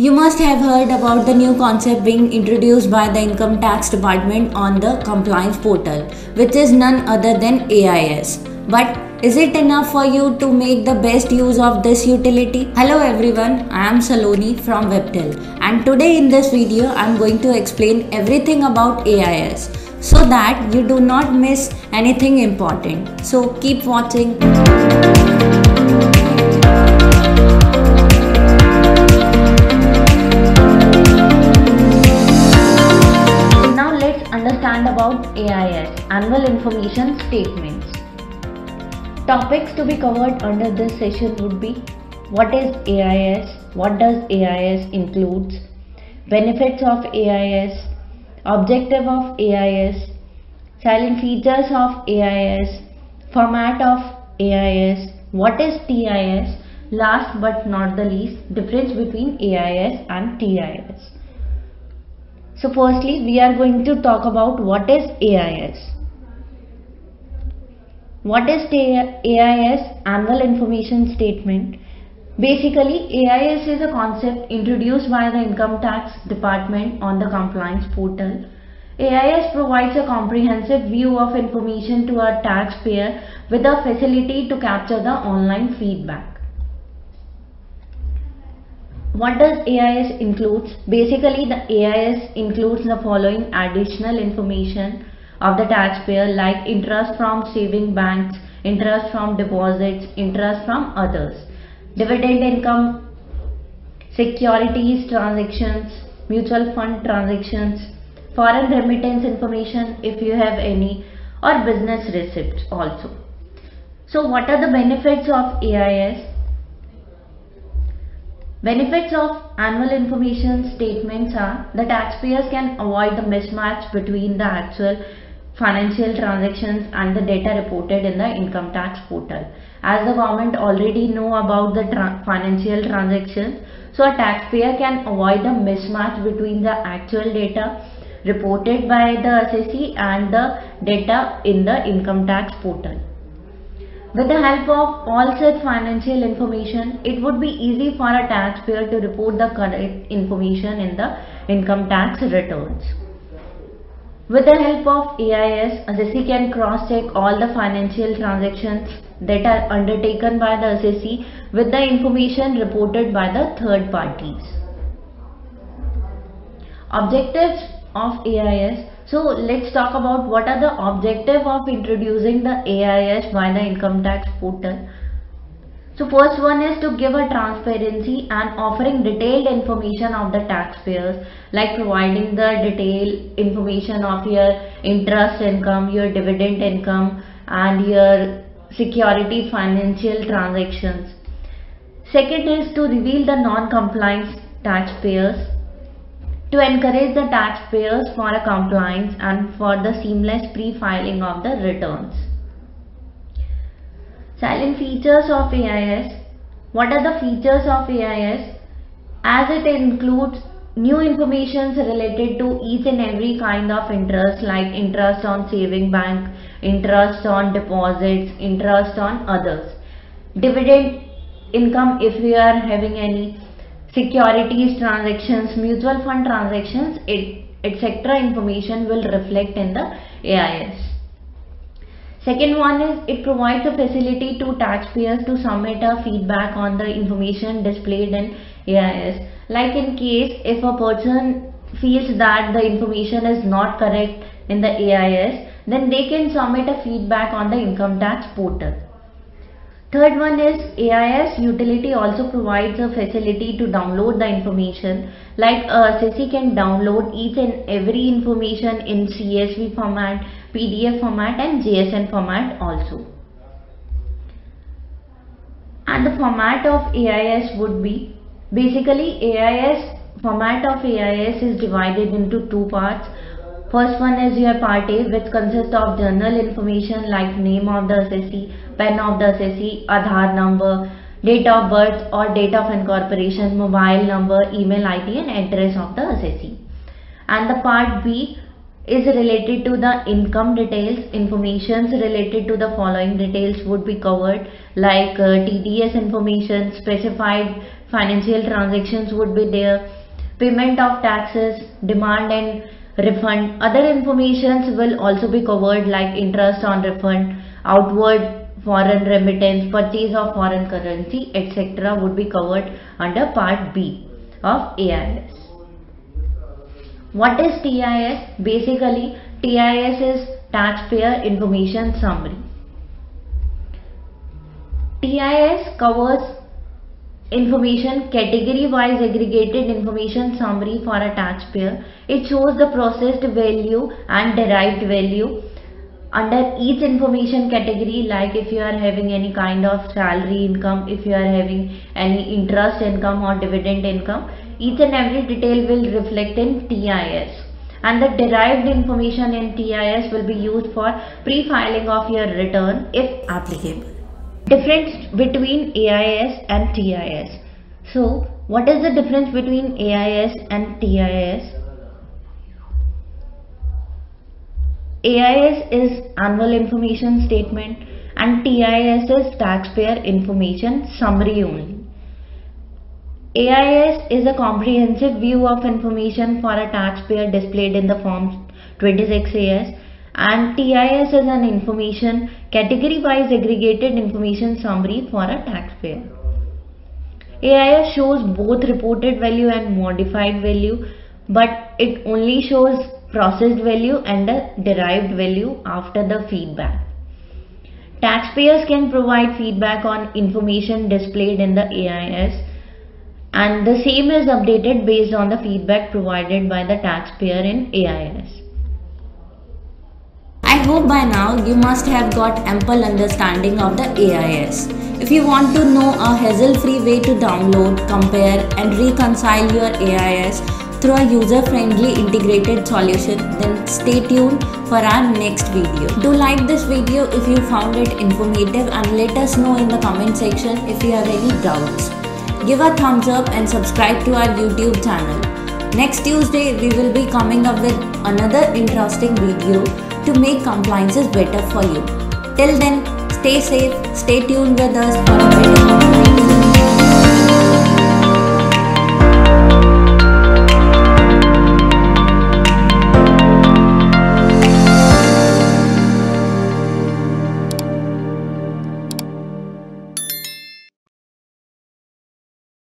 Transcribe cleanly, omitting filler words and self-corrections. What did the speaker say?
You must have heard about the new concept being introduced by the Income Tax Department on the compliance portal, which is none other than AIS. But is it enough for you to make the best use of this utility? Hello everyone, I am Saloni from Webtel, and today in this video I am going to explain everything about AIS so that you do not miss anything important. So keep watching. Understand about AIS, Annual Information Statements. Topics to be covered under this session would be: what is AIS, what does AIS includes, benefits of AIS, objective of AIS, silent features of AIS, format of AIS, what is TIS, last but not the least, difference between AIS and TIS. So firstly, we are going to talk about what is AIS. What is AIS, Annual Information Statement? Basically, AIS is a concept introduced by the Income Tax Department on the compliance portal. AIS provides a comprehensive view of information to a taxpayer with a facility to capture the online feedback. What does AIS includes? Basically, the AIS includes the following additional information of the taxpayer, like interest from saving banks, interest from deposits, interest from others, dividend income, securities transactions, mutual fund transactions, foreign remittance information if you have any, or business receipts also. So what are the benefits of AIS? Benefits of annual information statements are: the taxpayers can avoid the mismatch between the actual financial transactions and the data reported in the income tax portal. As the government already know about the financial transactions, so a taxpayer can avoid the mismatch between the actual data reported by the assessee and the data in the income tax portal. With the help of all such financial information, it would be easy for a taxpayer to report the correct information in the income tax returns. With the help of AIS, assessee can cross-check all the financial transactions that are undertaken by the assessee with the information reported by the third parties. Objectives of AIS. So let's talk about what are the objectives of introducing the AIS by the income tax portal. So first one is to give a transparency and offering detailed information of the taxpayers, like providing the detailed information of your interest income, your dividend income, and your security financial transactions. Second is to reveal the non-compliant taxpayers, to encourage the taxpayers for a compliance and for the seamless pre-filing of the returns. Silent features of AIS. What are the features of AIS? As it includes new information related to each and every kind of interest, like interest on saving bank, interest on deposits, interest on others, dividend income if we are having any, securities transactions, mutual fund transactions, etc. information will reflect in the AIS. Second one is it provides a facility to taxpayers to submit a feedback on the information displayed in AIS. Like in case if a person feels that the information is not correct in the AIS, then they can submit a feedback on the income tax portal. Third one is AIS utility also provides a facility to download the information, like assessee can download each and every information in CSV format, PDF format and JSON format also. And the format of AIS would be, basically format of AIS is divided into two parts. First one is your part A, which consists of general information like name of the assessee, PAN of the assessee, Aadhaar number, date of birth or date of incorporation, mobile number, email ID and address of the assessee. And the part B is related to the income details. Informations related to the following details would be covered, like TDS information, specified financial transactions would be there, payment of taxes, demand and refund. Other informations will also be covered like interest on refund, outward foreign remittance, purchase of foreign currency, etc. would be covered under part B of AIS. What is TIS? Basically, TIS is Taxpayer Information Summary. TIS covers information category-wise aggregated information summary for a taxpayer. It shows the processed value and derived value under each information category, like if you are having any kind of salary income, if you are having any interest income or dividend income, each and every detail will reflect in TIS. And the derived information in TIS will be used for pre-filing of your return if applicable. Difference between AIS and TIS. So, what is the difference between AIS and TIS? AIS is Annual Information Statement and TIS is Taxpayer Information Summary only. AIS is a comprehensive view of information for a taxpayer displayed in the Form 26AS, and TIS is an information category-wise aggregated information summary for a taxpayer. AIS shows both reported value and modified value, but it only shows processed value and the derived value after the feedback. Taxpayers can provide feedback on information displayed in the AIS, and the same is updated based on the feedback provided by the taxpayer in AIS. I hope by now you must have got ample understanding of the AIS. If you want to know a hassle-free way to download, compare and reconcile your AIS through a user-friendly integrated solution, then stay tuned for our next video. Do like this video if you found it informative and let us know in the comment section if you have any doubts. Give a thumbs up and subscribe to our YouTube channel. Next Tuesday we will be coming up with another interesting video to make compliances better for you. Till then, stay safe, stay tuned with us for a better compliance.